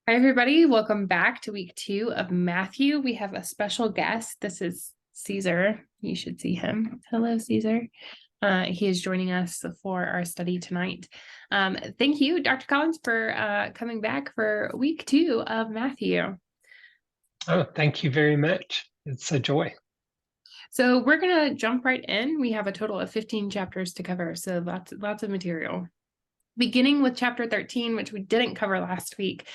Hi, everybody. Welcome back to week 2 of Matthew. We have a special guest. This is Caesar. You should see him. Hello, Caesar. He is joining us for our study tonight. Thank you, Dr. Collins, for coming back for week 2 of Matthew. Oh, thank you very much. It's a joy. So we're going to jump right in. We have a total of 15 chapters to cover, so lots of material. Beginning with chapter 13, which we didn't cover last week,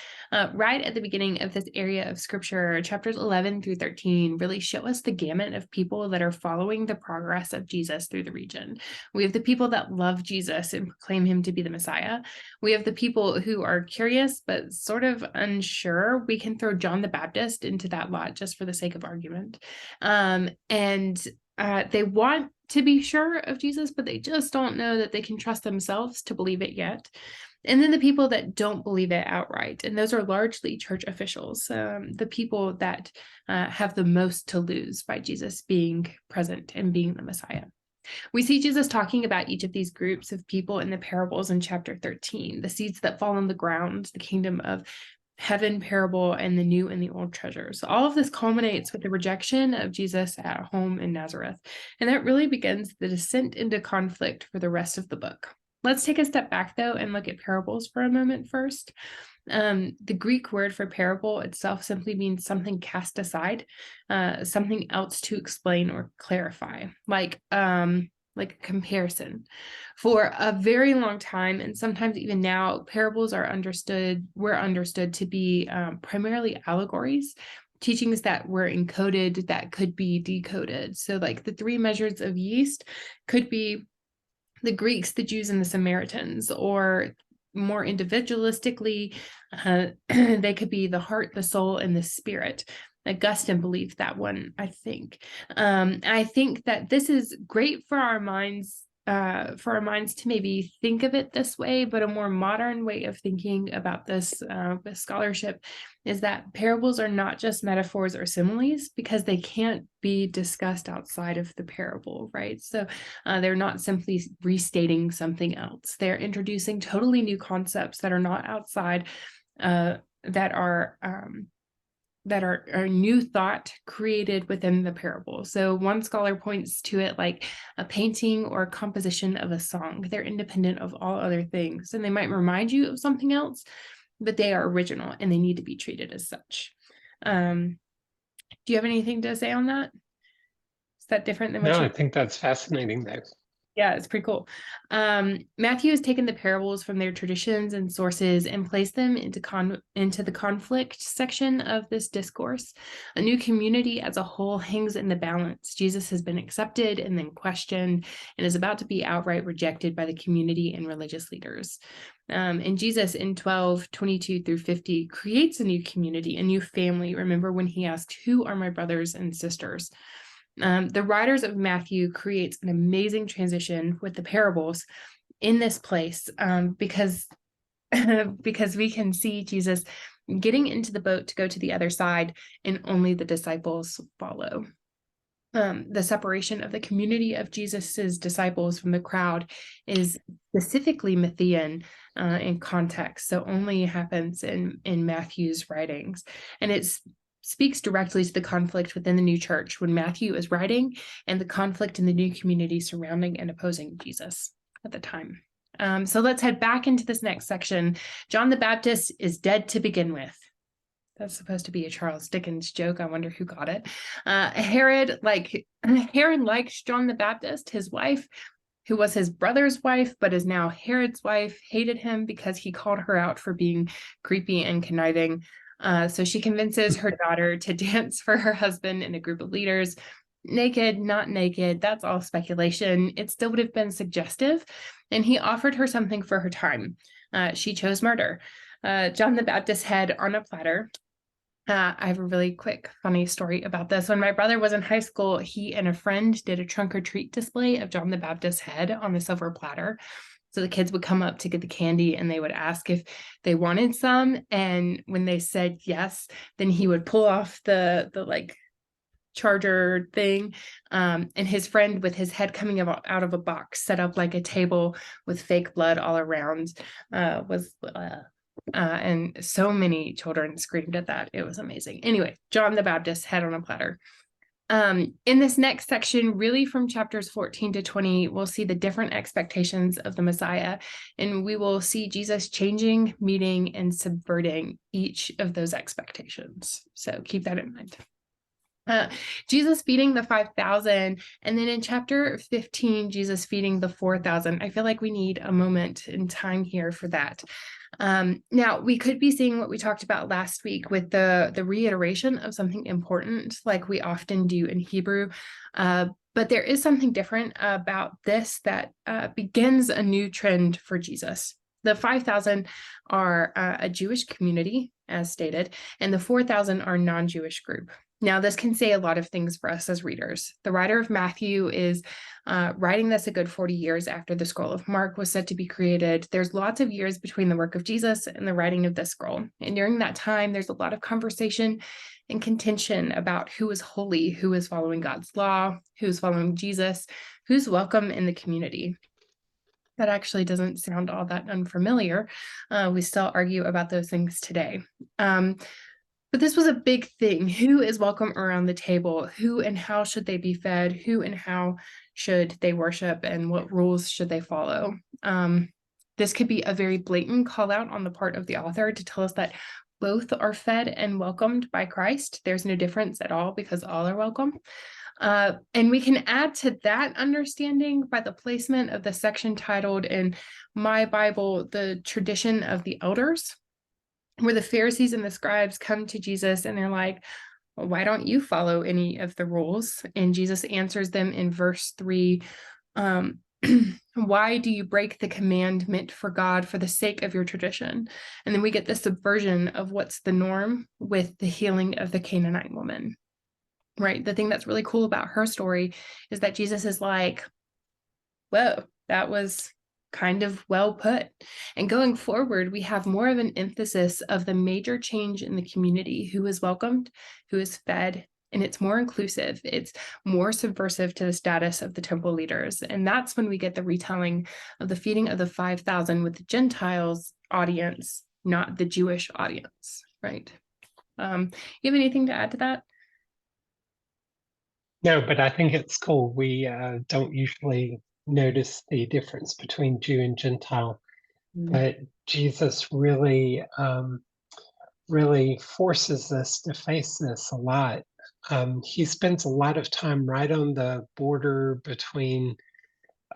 right at the beginning of this area of scripture, chapters 11 through 13 really show us the gamut of people that are following the progress of Jesus through the region. We have the people that love Jesus and proclaim him to be the Messiah. We have the people who are curious but sort of unsure. We can throw John the Baptist into that lot just for the sake of argument. They want to be sure of Jesus, but they just don't know that they can trust themselves to believe it yet. And then the people that don't believe it outright, and those are largely church officials, the people that have the most to lose by Jesus being present and being the Messiah. We see Jesus talking about each of these groups of people in the parables in chapter 13, the seeds that fall on the ground, the kingdom of heaven parable, and the new and the old treasures. All of this culminates with the rejection of Jesus at home in Nazareth. And that really begins the descent into conflict for the rest of the book. Let's take a step back, though, and look at parables for a moment first. The Greek word for parable itself simply means something cast aside, something else to explain or clarify, like a comparison. For a very long time, and sometimes even now, parables were understood to be primarily allegories, teachings that were encoded that could be decoded. So like the 3 measures of yeast could be the Greeks, the Jews, and the Samaritans, or more individualistically, they could be the heart, the soul, and the spirit. Augustine believed that one, I think. I think that this is great for our minds to maybe think of it this way, but a more modern way of thinking about this with scholarship is that parables are not just metaphors or similes because they can't be discussed outside of the parable, right? So they're not simply restating something else. They're introducing totally new concepts that are not outside, that are new thought created within the parable. So one scholar points to it like a painting or a composition of a song. They're independent of all other things, and they might remind you of something else, but they are original and they need to be treated as such. Do you have anything to say on that? Is that different than what No, you... I think that's fascinating, though. Yeah, it's pretty cool. Matthew has taken the parables from their traditions and sources and placed them into the conflict section of this discourse. A new community as a whole hangs in the balance. Jesus has been accepted and then questioned and is about to be outright rejected by the community and religious leaders. And Jesus in 12:22 through 50 creates a new community, a new family. Remember when he asked, "Who are my brothers and sisters?" The writers of Matthew creates an amazing transition with the parables in this place, because because we can see Jesus getting into the boat to go to the other side, and only the disciples follow. The separation of the community of Jesus's disciples from the crowd is specifically Matthean in context, so only happens in Matthew's writings, and it's speaks directly to the conflict within the new church when Matthew is writing, and the conflict in the new community surrounding and opposing Jesus at the time. So let's head back into this next section. John the Baptist is dead to begin with. That's supposed to be a Charles Dickens joke. I wonder who got it. Herod likes John the Baptist. His wife, who was his brother's wife, but is now Herod's wife, hated him because he called her out for being creepy and conniving. So she convinces her daughter to dance for her husband in a group of leaders. Naked, not naked, that's all speculation. It still would have been suggestive. And he offered her something for her time. She chose murder. John the Baptist's head on a platter. I have a really quick, funny story about this. When my brother was in high school, he and a friend did a trunk or treat display of John the Baptist's head on a silver platter. So the kids would come up to get the candy and they would ask if they wanted some. And when they said yes, then he would pull off the like charger thing. And his friend, with his head coming out of a box, set up like a table with fake blood all around, was And so many children screamed at that. It was amazing. Anyway, John the Baptist, head on a platter. In this next section, really from chapters 14 to 20, we'll see the different expectations of the Messiah, and we will see Jesus changing, meeting, and subverting each of those expectations. So keep that in mind. Jesus feeding the 5,000, and then in chapter 15, Jesus feeding the 4,000. I feel like we need a moment in time here for that. Now, we could be seeing what we talked about last week with the reiteration of something important, like we often do in Hebrew. But there is something different about this that begins a new trend for Jesus. The 5,000 are a Jewish community, as stated, and the 4,000 are non-Jewish group. Now, this can say a lot of things for us as readers. The writer of Matthew is writing this a good 40 years after the scroll of Mark was said to be created. There's lots of years between the work of Jesus and the writing of this scroll. And during that time, there's a lot of conversation and contention about who is holy, who is following God's law, who's following Jesus, who's welcome in the community. That actually doesn't sound all that unfamiliar. We still argue about those things today. But this was a big thing. Who is welcome around the table? Who and how should they be fed? Who and how should they worship? And what rules should they follow? This could be a very blatant call out on the part of the author to tell us that both are fed and welcomed by Christ. There's no difference at all because all are welcome. And we can add to that understanding by the placement of the section titled in my Bible, The Tradition of the Elders, where the Pharisees and the scribes come to Jesus and they're like, well, why don't you follow any of the rules? And Jesus answers them in verse 3, why do you break the commandment for God for the sake of your tradition? And then we get the subversion of what's the norm with the healing of the Canaanite woman, right? The thing that's really cool about her story is that Jesus is like, whoa, that was kind of well put. And going forward, we have more of an emphasis of the major change in the community, who is welcomed, who is fed, and it's more inclusive. It's more subversive to the status of the temple leaders. And that's when we get the retelling of the feeding of the 5,000 with the Gentiles audience, not the Jewish audience, right? You have anything to add to that? No, but I think it's cool. We don't usually notice the difference between Jew and Gentile, but Jesus really, really forces us to face this a lot. He spends a lot of time right on the border between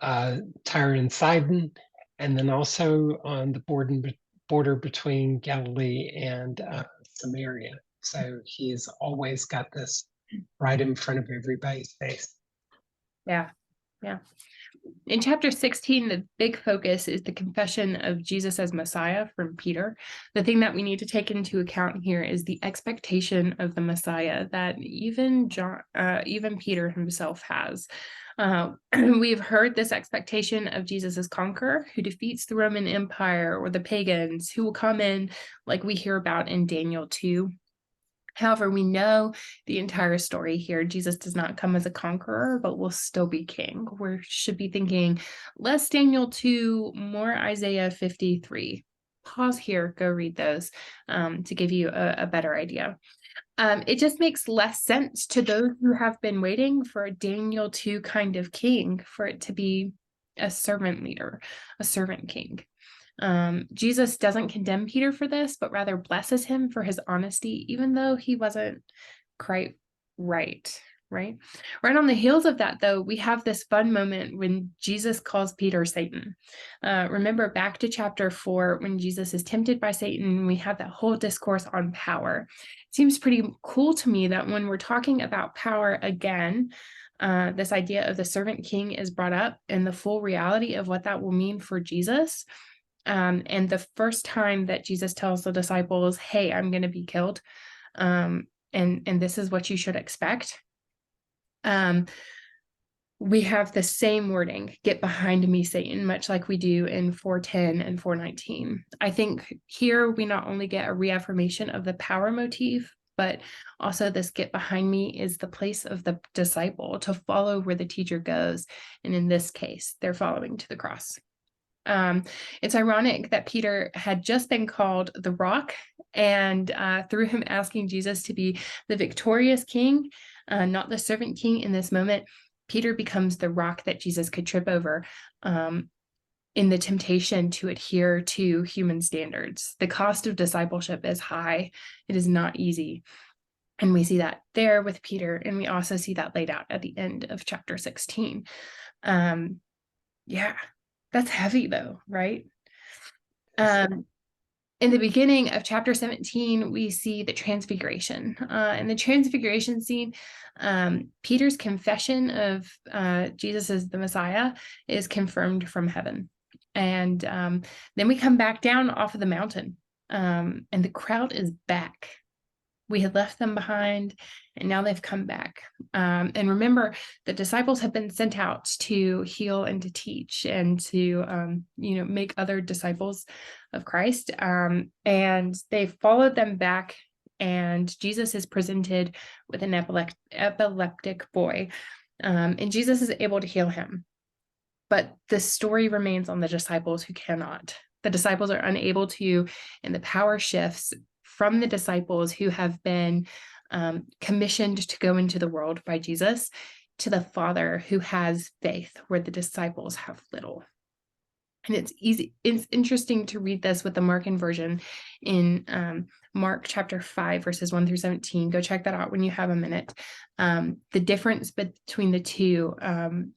Tyre and Sidon, and then also on the border between Galilee and Samaria. So he's always got this right in front of everybody's face. Yeah. In chapter 16, the big focus is the confession of Jesus as Messiah from Peter. The thing that we need to take into account here is the expectation of the Messiah that even Peter himself has. We've heard this expectation of Jesus as conqueror who defeats the Roman Empire or the pagans, who will come in like we hear about in Daniel 2. However, we know the entire story here. Jesus does not come as a conqueror, but will still be king. We should be thinking less Daniel 2, more Isaiah 53. Pause here, go read those to give you a better idea. It just makes less sense to those who have been waiting for a Daniel 2 kind of king for it to be a servant leader, a servant king. Jesus doesn't condemn Peter for this, but rather blesses him for his honesty, even though he wasn't quite right. Right on the heels of that, though, we have this fun moment when Jesus calls Peter Satan. Remember back to chapter 4 when Jesus is tempted by Satan, we have that whole discourse on power. It seems pretty cool to me that when we're talking about power again, this idea of the servant king is brought up and the full reality of what that will mean for Jesus. And the first time that Jesus tells the disciples, hey, I'm going to be killed, and this is what you should expect. We have the same wording, get behind me, Satan, much like we do in 4:10 and 4:19. I think here we not only get a reaffirmation of the power motif, but also this get behind me is the place of the disciple to follow where the teacher goes. And in this case, they're following to the cross. It's ironic that Peter had just been called the Rock, and through him asking Jesus to be the victorious king, not the servant king in this moment, Peter becomes the rock that Jesus could trip over in the temptation to adhere to human standards. The cost of discipleship is high. It is not easy. And we see that there with Peter, and we also see that laid out at the end of chapter 16. Yeah, that's heavy though, right? In the beginning of chapter 17, we see the transfiguration. In the transfiguration scene, Peter's confession of Jesus as the Messiah is confirmed from heaven. And then we come back down off of the mountain, and the crowd is back. We had left them behind, and now they've come back. And remember, the disciples have been sent out to heal and to teach and to, make other disciples of Christ. And they followed them back, and Jesus is presented with an epileptic boy, and Jesus is able to heal him. But the story remains on the disciples who cannot. The disciples are unable to, and the power shifts from the disciples who have been commissioned to go into the world by Jesus to the Father who has faith where the disciples have little. And it's interesting to read this with the Markan version in Mark chapter 5, verses 1 through 17. Go check that out when you have a minute. The difference between the two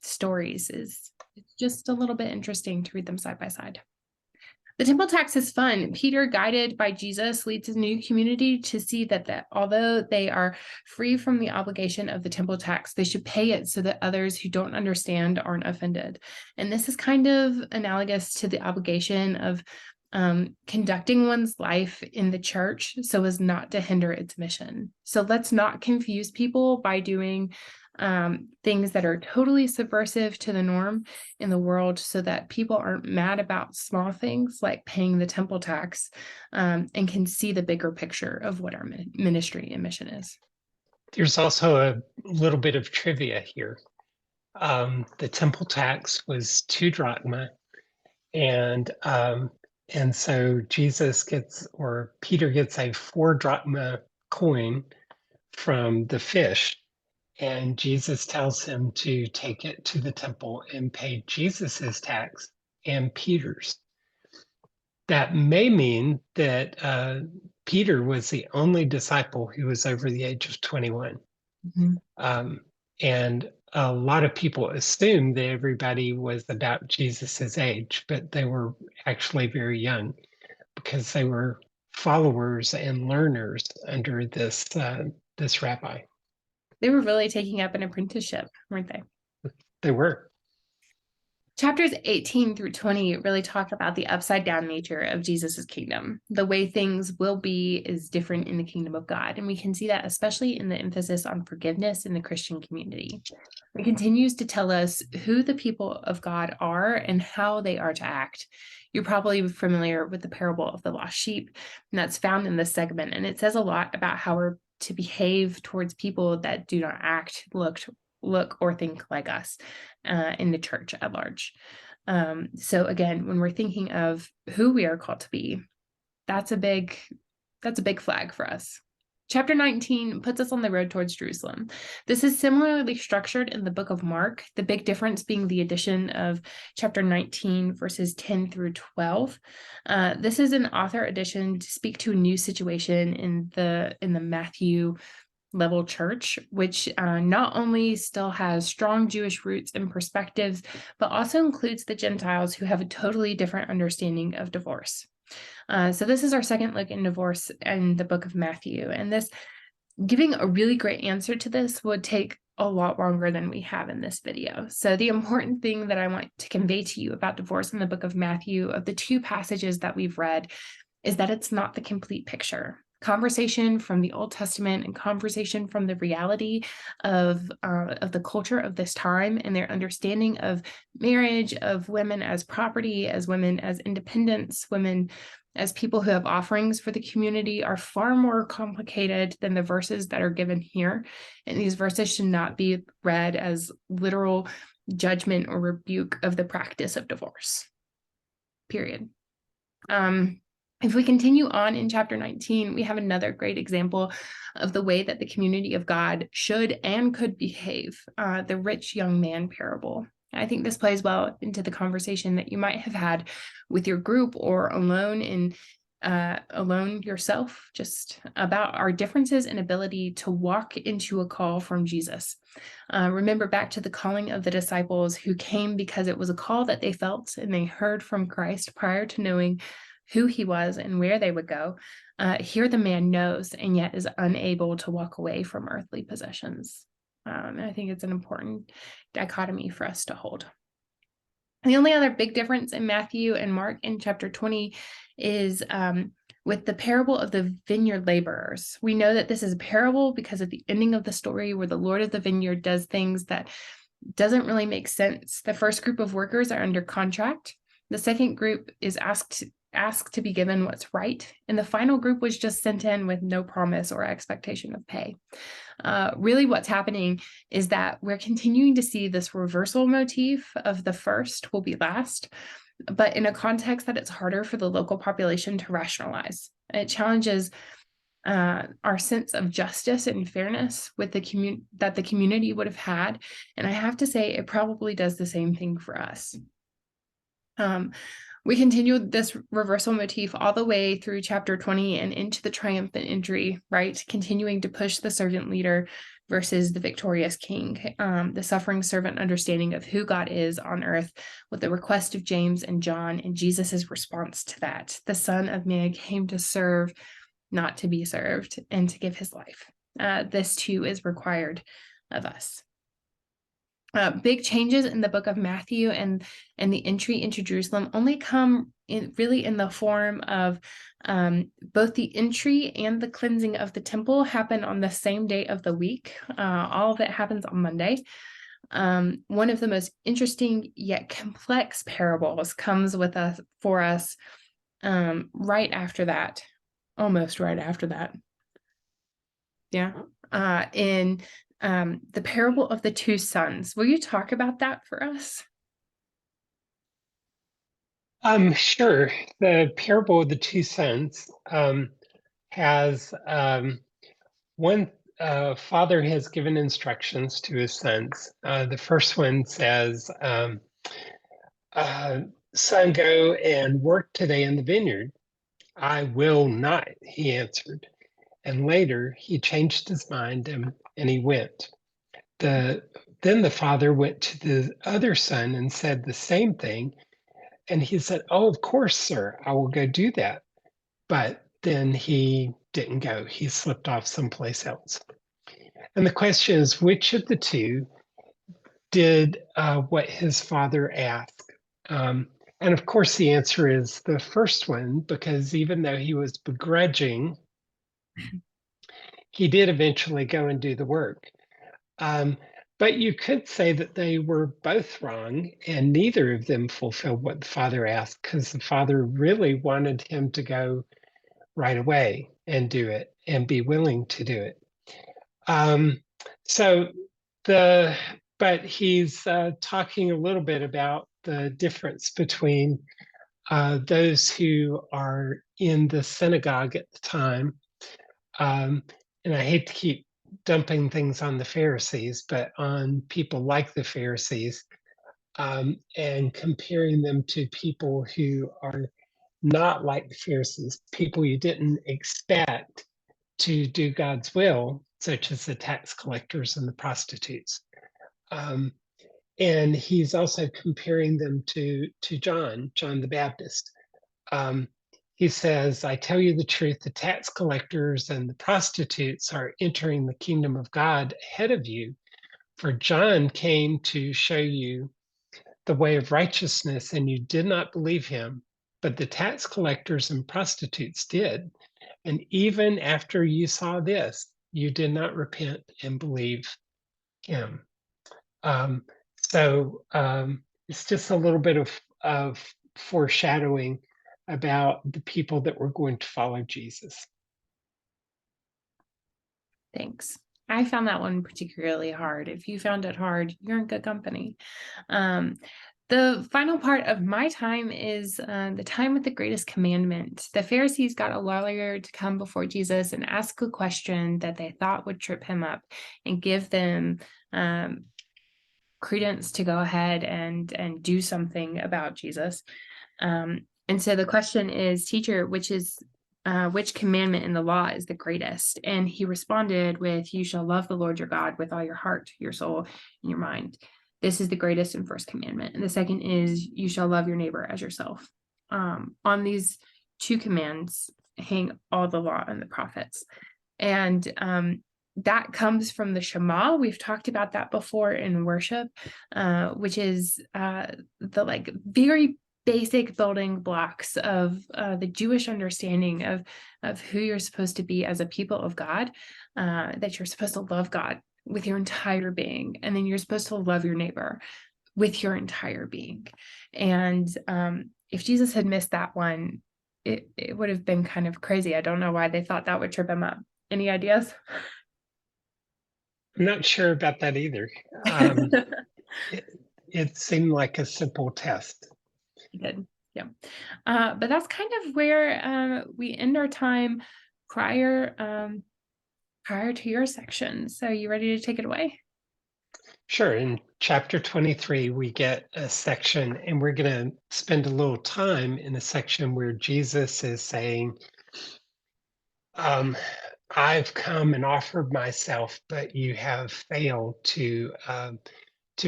stories is just a little bit interesting to read them side by side. The temple tax is fun. Peter, guided by Jesus, leads a new community to see that although they are free from the obligation of the temple tax, they should pay it so that others who don't understand aren't offended. And this is kind of analogous to the obligation of conducting one's life in the church so as not to hinder its mission. So let's not confuse people by doing things that are totally subversive to the norm in the world so that people aren't mad about small things like paying the temple tax, and can see the bigger picture of what our ministry and mission is. There's also a little bit of trivia here. The temple tax was 2 drachma, and so Peter gets a 4 drachma coin from the fish, and Jesus tells him to take it to the temple and pay Jesus's tax and Peter's. That may mean that Peter was the only disciple who was over the age of 21. Mm-hmm. And a lot of people assume that everybody was about Jesus's age, but they were actually very young because they were followers and learners under this rabbi. They were really taking up an apprenticeship, weren't they? They were. Chapters 18 through 20 really talk about the upside down nature of Jesus's kingdom. The way things will be is different in the kingdom of God. And we can see that especially in the emphasis on forgiveness in the Christian community. It continues to tell us who the people of God are and how they are to act. You're probably familiar with the parable of the lost sheep, and that's found in this segment. And it says a lot about how we're to behave towards people that do not act, look or think like us in the church at large. So again, when we're thinking of who we are called to be, that's a big flag for us. Chapter 19 puts us on the road towards Jerusalem. This is similarly structured in the book of Mark, the big difference being the addition of chapter 19, verses 10 through 12. This is an author addition to speak to a new situation in the Matthew level church, which not only still has strong Jewish roots and perspectives, but also includes the Gentiles who have a totally different understanding of divorce. So this is our second look in divorce in the book of Matthew. And this, giving a really great answer to this would take a lot longer than we have in this video. So the important thing that I want to convey to you about divorce in the book of Matthew, of the 2 passages that we've read, is that it's not the complete picture. Conversation from the Old Testament and conversation from the reality of the culture of this time and their understanding of marriage, of women as property, as women as independents, women as people who have offerings for the community are far more complicated than the verses that are given here. And these verses should not be read as literal judgment or rebuke of the practice of divorce. period. If we continue on in chapter 19, we have another great example of the way that the community of God should and could behave, the rich young man parable. I think this plays well into the conversation that you might have had with your group or alone yourself, just about our differences in ability to walk into a call from Jesus. Remember back to the calling of the disciples who came because it was a call that they felt and they heard from Christ prior to knowing who he was and where they would go. Here the man knows and yet is unable to walk away from earthly possessions. And I think it's an important dichotomy for us to hold. And the only other big difference in Matthew and Mark in chapter 20 is with the parable of the vineyard laborers. We know that this is a parable because of the ending of the story where the Lord of the vineyard does things that doesn't really make sense. The first group of workers are under contract. The second group is asked to be given what's right. And the final group was just sent in with no promise or expectation of pay. Really what's happening is that we're continuing to see this reversal motif of the first will be last, but in a context that it's harder for the local population to rationalize. It challenges our sense of justice and fairness with the community would have had. And I have to say, it probably does the same thing for us. We continue this reversal motif all the way through chapter 20 and into the triumphant entry, right? Continuing to push the servant leader versus the victorious king, the suffering servant understanding of who God is on earth with the request of James and John and Jesus's response to that. The Son of Man came to serve, not to be served, and to give his life. This too is required of us. Big changes in the book of Matthew and the entry into Jerusalem only come in the form of both the entry and the cleansing of the temple happen on the same day of the week. All of it happens on Monday. One of the most interesting yet complex parables comes for us right after that, almost right after that. Yeah. In the parable of the two sons. Will you talk about that for us? Sure. The parable of the two sons has one father has given instructions to his sons. The first one says, son, go and work today in the vineyard. I will not, he answered. And later he changed his mind and he went. Then the father went to the other son and said the same thing. And he said, oh, of course, sir, I will go do that. But then he didn't go. He slipped off someplace else. And the question is, which of the two did what his father asked? And of course, the answer is the first one, because even though he was begrudging, he did eventually go and do the work. But you could say that they were both wrong, and neither of them fulfilled what the father asked, because the father really wanted him to go right away and do it and be willing to do it. But he's talking a little bit about the difference between those who are in the synagogue at the time. And I hate to keep dumping things on the Pharisees, but on people like the Pharisees, and comparing them to people who are not like the Pharisees, people you didn't expect to do God's will, such as the tax collectors and the prostitutes. And he's also comparing them to John the Baptist. He says, I tell you the truth, the tax collectors and the prostitutes are entering the kingdom of God ahead of you. For John came to show you the way of righteousness, and you did not believe him, but the tax collectors and prostitutes did. And even after you saw this, you did not repent and believe him. It's just a little bit of foreshadowing about the people that were going to follow Jesus. Thanks. I found that one particularly hard. If you found it hard, you're in good company. The final part of my time is the time with the greatest commandment. The Pharisees got a lawyer to come before Jesus and ask a question that they thought would trip him up and give them credence to go ahead and do something about Jesus. And so the question is, teacher, which commandment in the law is the greatest? And he responded with, you shall love the Lord your God with all your heart, your soul, and your mind. This is the greatest and first commandment. And the second is, you shall love your neighbor as yourself. On these two commands hang all the law and the prophets. And that comes from the Shema. We've talked about that before in worship, which is the very basic building blocks of the Jewish understanding of who you're supposed to be as a people of God, that you're supposed to love God with your entire being, and then you're supposed to love your neighbor with your entire being. And if Jesus had missed that one, it would have been kind of crazy. I don't know why they thought that would trip him up. Any ideas? I'm not sure about that either. It seemed like a simple test. He did, yeah. But that's kind of where we end our time prior to your section. So you ready to take it away? Sure. In chapter 23, we get a section, and we're going to spend a little time in a section where Jesus is saying, I've come and offered myself, but you have failed to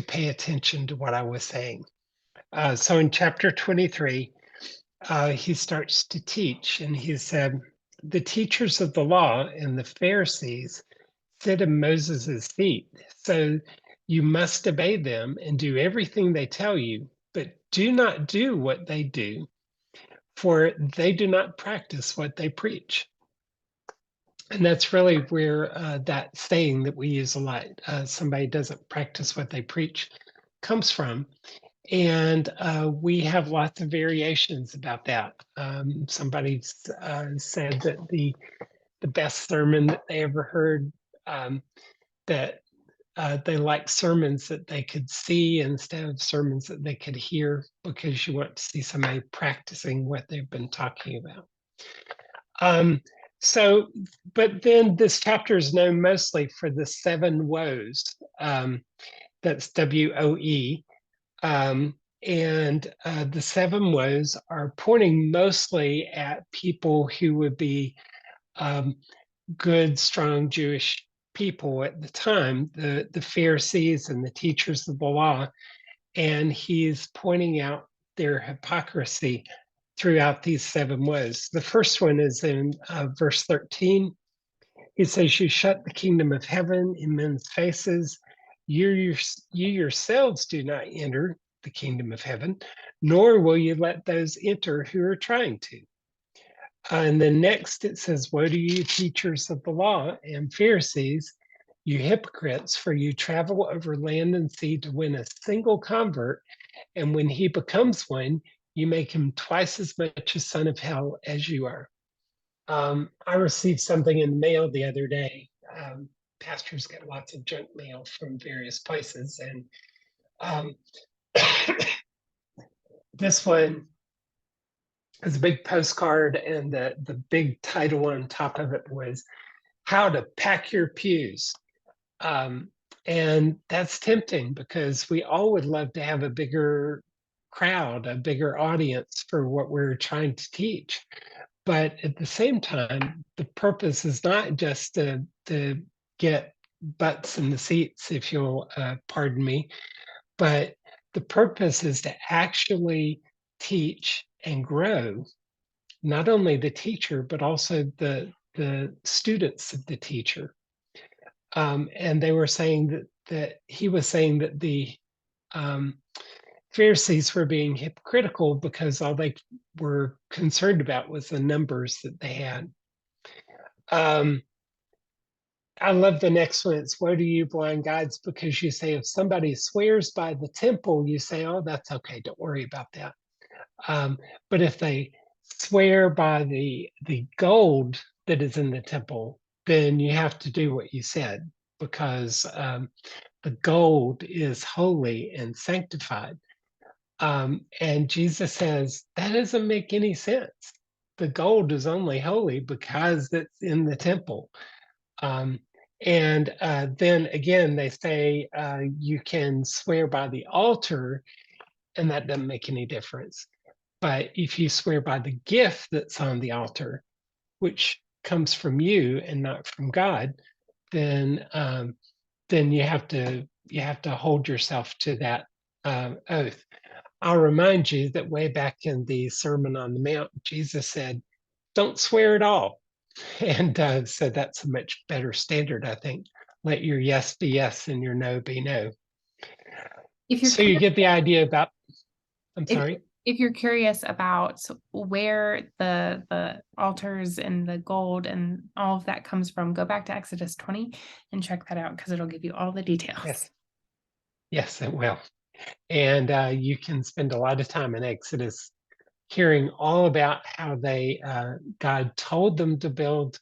pay attention to what I was saying. So in chapter 23, he starts to teach, and he said, the teachers of the law and the Pharisees sit at Moses's feet. So you must obey them and do everything they tell you, but do not do what they do, for they do not practice what they preach. And that's really where that saying that we use a lot, somebody doesn't practice what they preach, comes from. And we have lots of variations about that. Somebody said that the best sermon that they ever heard, that they like sermons that they could see instead of sermons that they could hear, because you want to see somebody practicing what they've been talking about. But then this chapter is known mostly for the 7 woes. That's WOE. And the 7 woes are pointing mostly at people who would be good, strong Jewish people at the time, the Pharisees and the teachers of the law. And he's pointing out their hypocrisy throughout these 7 woes. The first one is in verse 13. He says, you shut the kingdom of heaven in men's faces. You yourselves do not enter the kingdom of heaven, nor will you let those enter who are trying to. And then next it says, woe to you, teachers of the law and Pharisees, you hypocrites, for you travel over land and sea to win a single convert, and when he becomes one, you make him twice as much a son of hell as you are. I received something in the mail the other day. Pastors get lots of junk mail from various places, and this one is a big postcard, and the big title on top of it was "How to Pack Your Pews." And that's tempting, because we all would love to have a bigger crowd, a bigger audience for what we're trying to teach. But at the same time, the purpose is not just to get butts in the seats, if you'll pardon me, but the purpose is to actually teach and grow not only the teacher, but also the students of the teacher. And they were saying that he was saying that the Pharisees were being hypocritical because all they were concerned about was the numbers that they had. I love the next one. It's, woe to you, blind guides, because you say if somebody swears by the temple, you say, oh, that's okay, don't worry about that. But if they swear by the gold that is in the temple, then you have to do what you said, because the gold is holy and sanctified. And Jesus says, that doesn't make any sense. The gold is only holy because it's in the temple. And then again, they say you can swear by the altar, and that doesn't make any difference. But if you swear by the gift that's on the altar, which comes from you and not from God, then you have to hold yourself to that oath. I'll remind you that way back in the Sermon on the Mount, Jesus said, "Don't swear at all," and so that's a much better standard, I think. Let your yes be yes and your no be no. If you're So you get the idea about. I'm if, sorry. if you're curious about where the altars and the gold and all of that comes from, go back to Exodus 20 and check that out because it'll give you all the details. Yes, it will. And you can spend a lot of time in Exodus hearing all about how God told them to build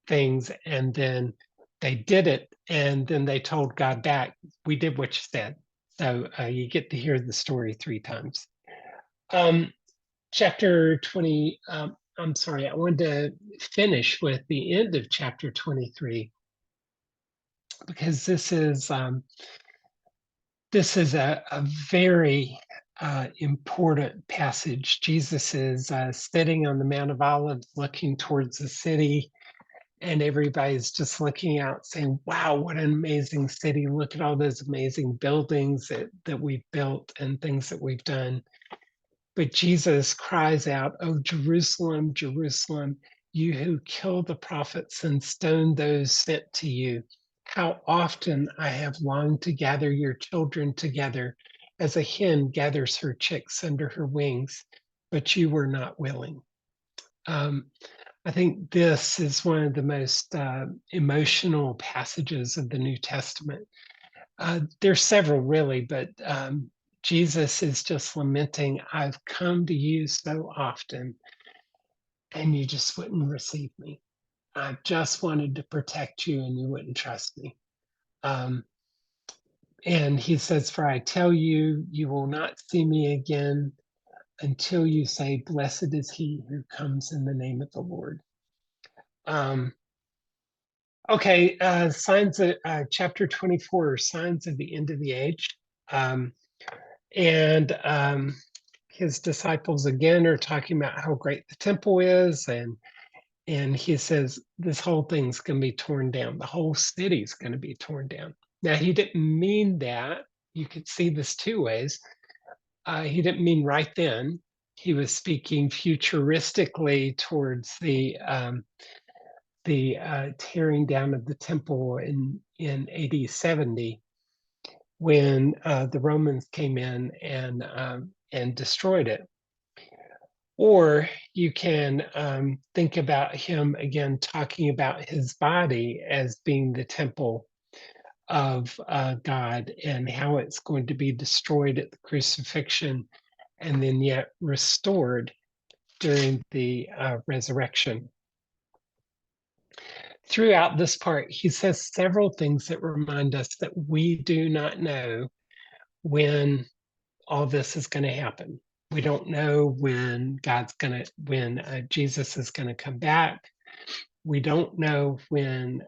things, and then they did it, and then they told God back, "We did what you said." So you get to hear the story 3 times. Chapter 20. I'm sorry, I wanted to finish with the end of chapter 23 because this is a very important passage. Jesus is sitting on the Mount of Olives, looking towards the city, and everybody's just looking out, saying, "Wow, what an amazing city! Look at all those amazing buildings that we've built and things that we've done." But Jesus cries out, "Oh, Jerusalem, Jerusalem, you who kill the prophets and stone those sent to you. How often I have longed to gather your children together as a hen gathers her chicks under her wings, but you were not willing." I think this is one of the most emotional passages of the New Testament. There's several really, but Jesus is just lamenting, "I've come to you so often, and you just wouldn't receive me. I just wanted to protect you, and you wouldn't trust me." Um, and he says, "For I tell you, you will not see me again until you say, 'Blessed is he who comes in the name of the Lord.'" Um, okay, signs of chapter 24, signs of the end of the age. Um, and his disciples again are talking about how great the temple is, and he says this whole thing's going to be torn down. The whole city's going to be torn down. Now he didn't mean that. You could see this 2 ways. He didn't mean right then. He was speaking futuristically towards the tearing down of the temple in AD 70, when the Romans came in and destroyed it. Or you can think about him again talking about his body as being the temple of God, and how it's going to be destroyed at the crucifixion and then yet restored during the resurrection. Throughout this part, he says several things that remind us that we do not know when all this is going to happen. We don't know when Jesus is going to come back. We don't know when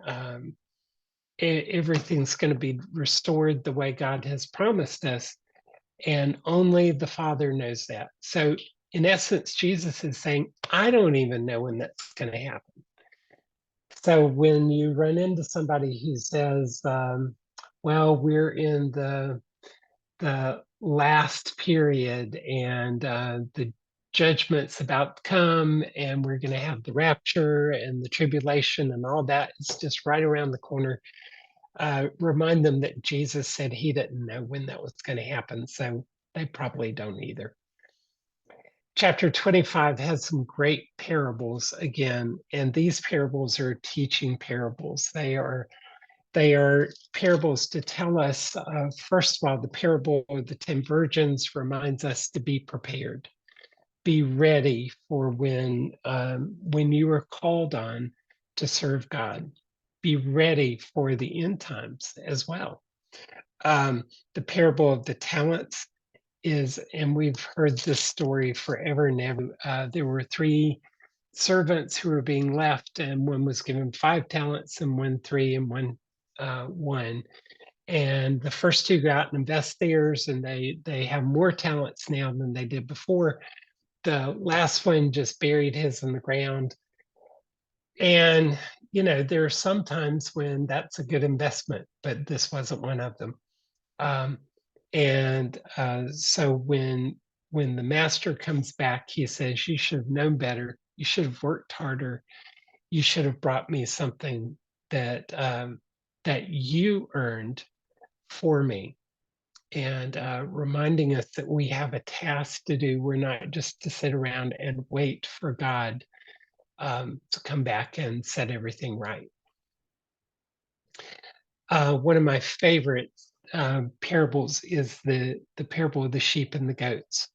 everything's going to be restored the way God has promised us, and only the Father knows that. So, in essence, Jesus is saying, "I don't even know when that's going to happen." So when you run into somebody who says, "Well, we're in the last period, and the judgment's about to come, and we're going to have the rapture and the tribulation and all that, it's just right around the corner," remind them that Jesus said he didn't know when that was going to happen, so they probably don't either. Chapter 25 has some great parables again, and these parables are teaching parables. They are parables to tell us, first of all, the parable of the 10 virgins reminds us to be prepared, be ready for when you are called on to serve God. Be ready for the end times as well. The parable of the talents and we've heard this story forever and ever. There were three servants who were being left, and one was given 5 talents, and one 3, and one 1. And the first two go out and invest theirs, and they have more talents now than they did before. The last one just buried his in the ground. And there are some times when that's a good investment, but this wasn't one of them. So when the master comes back, he says, "You should have known better. You should have worked harder. You should have brought me something that you earned for me." And reminding us that we have a task to do. We're not just to sit around and wait for God to come back and set everything right. One of my favorite parables is the parable of the sheep and the goats.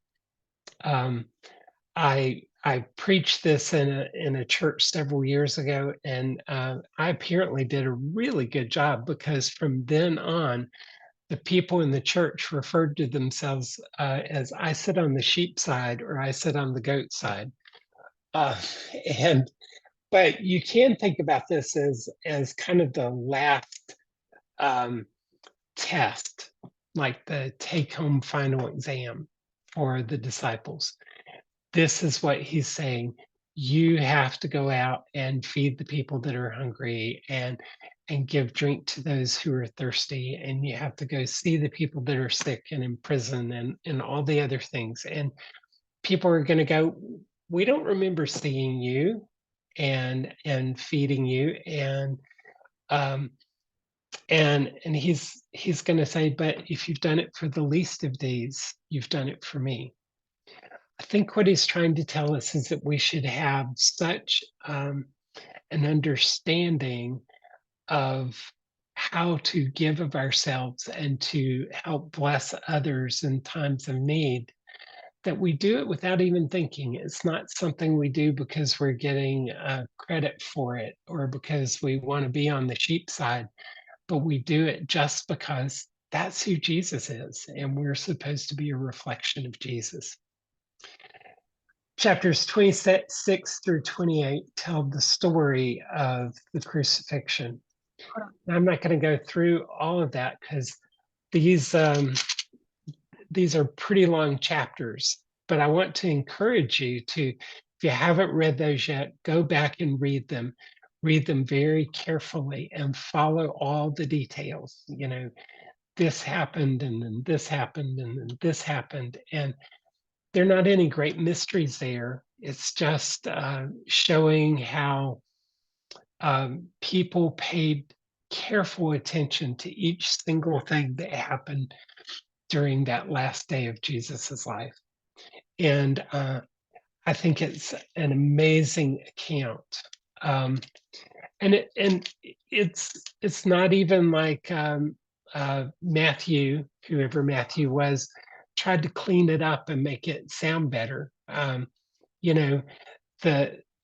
I preached this in a church several years ago, and I apparently did a really good job, because from then on, the people in the church referred to themselves as "I sit on the sheep side" or "I sit on the goat side." Uh, and but you can think about this as kind of the last um, test, like the take-home final exam for the disciples. This is what he's saying: you have to go out and feed the people that are hungry, and give drink to those who are thirsty, and you have to go see the people that are sick and in prison, and all the other things. And people are going to go, "We don't remember seeing you and feeding you." Um, and he's going to say, "But if you've done it for the least of these, you've done it for me." I think what he's trying to tell us is that we should have such an understanding of how to give of ourselves and to help bless others in times of need, that we do it without even thinking. It's not something we do because we're getting credit for it, or because we want to be on the sheep side, but we do it just because that's who Jesus is, and we're supposed to be a reflection of Jesus. Chapters 26 through 28 tell the story of the crucifixion. Now, I'm not going to go through all of that, because these are pretty long chapters, but I want to encourage you to, if you haven't read those yet, go back and read them. Read them very carefully and follow all the details. This happened, and then this happened, and then this happened. And there are not any great mysteries there. It's just showing how people paid careful attention to each single thing that happened during that last day of Jesus's life. And I think it's an amazing account. And it's not even like Matthew, whoever Matthew was, tried to clean it up and make it sound better.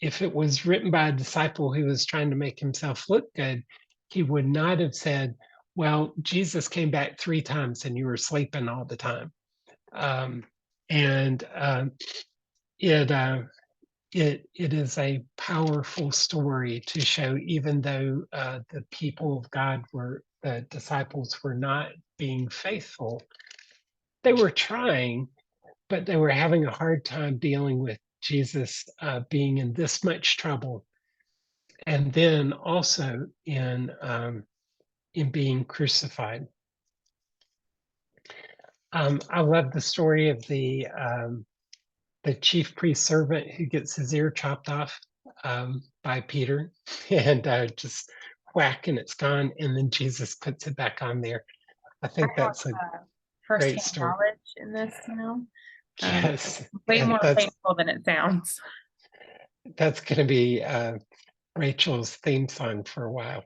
If it was written by a disciple who was trying to make himself look good, he would not have said, "Well, Jesus came back 3 times and you were sleeping all the time." And it is a powerful story to show, even though the people of God the disciples were not being faithful, they were trying, but they were having a hard time dealing with Jesus being in this much trouble, and then also in being crucified. I love the story of the chief priest servant who gets his ear chopped off by Peter, and just whack, and it's gone, and then Jesus puts it back on there. I think that's a great First-hand story. knowledge in this, Yes, way and more painful than it sounds. that's going to be Rachel's theme song for a while.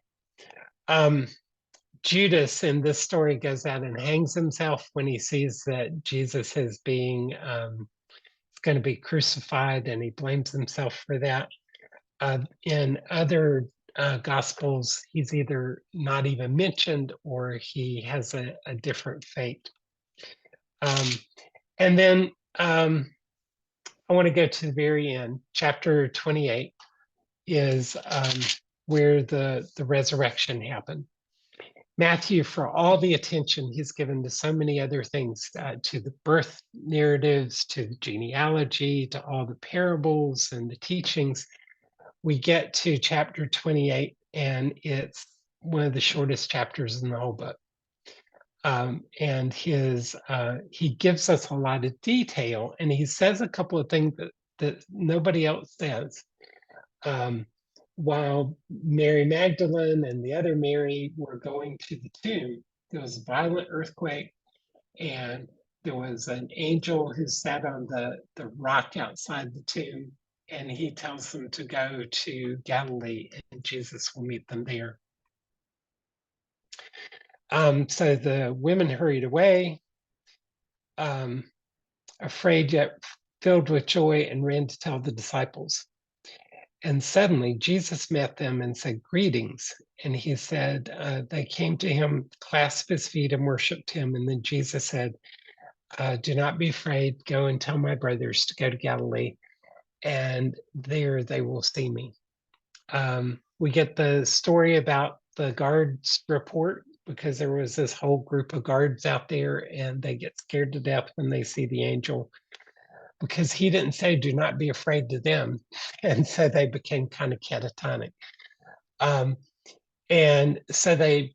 Judas in this story goes out and hangs himself when he sees that Jesus is being going to be crucified, and he blames himself for that. In other Gospels, he's either not even mentioned, or he has a different fate. And then I want to go to the very end. Chapter 28 is where the resurrection happened. Matthew, for all the attention he's given to so many other things, to the birth narratives, to the genealogy, to all the parables and the teachings, we get to chapter 28, and it's one of the shortest chapters in the whole book. And he gives us a lot of detail, and he says a couple of things that nobody else says. While Mary Magdalene and the other Mary were going to the tomb, there was a violent earthquake, and there was an angel who sat on the rock outside the tomb, and he tells them to go to Galilee, and Jesus will meet them there. So the women hurried away, afraid yet filled with joy, and ran to tell the disciples. And suddenly Jesus met them and said, "Greetings." And he said, they came to him, clasped his feet, and worshiped him. And then Jesus said, "Do not be afraid. Go and tell my brothers to go to Galilee, and there they will see me." We get the story about the guards report, because there was this whole group of guards out there, and they get scared to death when they see the angel, because he didn't say do not be afraid to them. And so they became kind of catatonic. And so they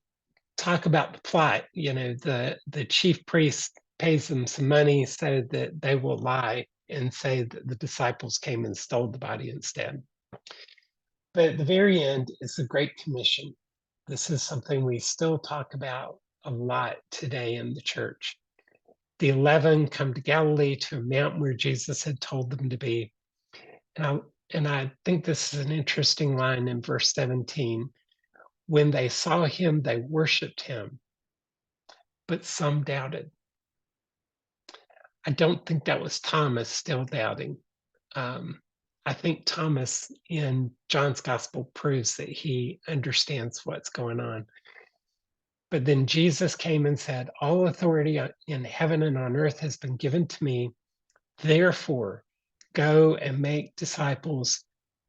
talk about the plot. The chief priest pays them some money so that they will lie and say that the disciples came and stole the body instead. But at the very end is the Great Commission. This is something we still talk about a lot today in the church. The 11 come to Galilee, to a mountain where Jesus had told them to be. And I think this is an interesting line in verse 17. When they saw him, they worshiped him, but some doubted. I don't think that was Thomas still doubting. I think Thomas in John's gospel proves that he understands what's going on. But then Jesus came and said, "All authority in heaven and on earth has been given to me. Therefore, go and make disciples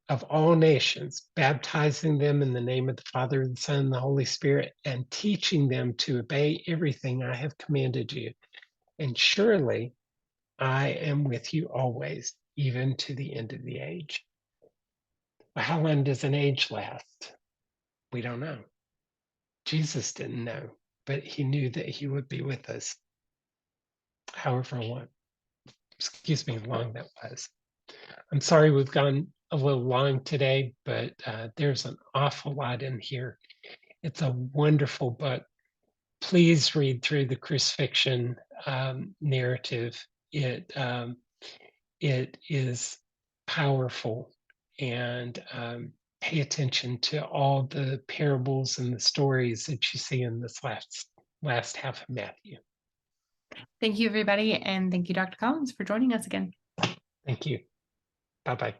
of all nations, baptizing them in the name of the Father, the Son, and the Holy Spirit, and teaching them to obey everything I have commanded you. And surely I am with you always, even to the end of the age." Well, how long does an age last? We don't know. Jesus didn't know, but he knew that he would be with us however long, long that was. I'm sorry we've gone a little long today, but there's an awful lot in here. It's a wonderful book. Please read through the crucifixion narrative. It is powerful, and pay attention to all the parables and the stories that you see in this last half of Matthew. Thank you, everybody. And thank you, Dr. Collins, for joining us again. Thank you. Bye-bye.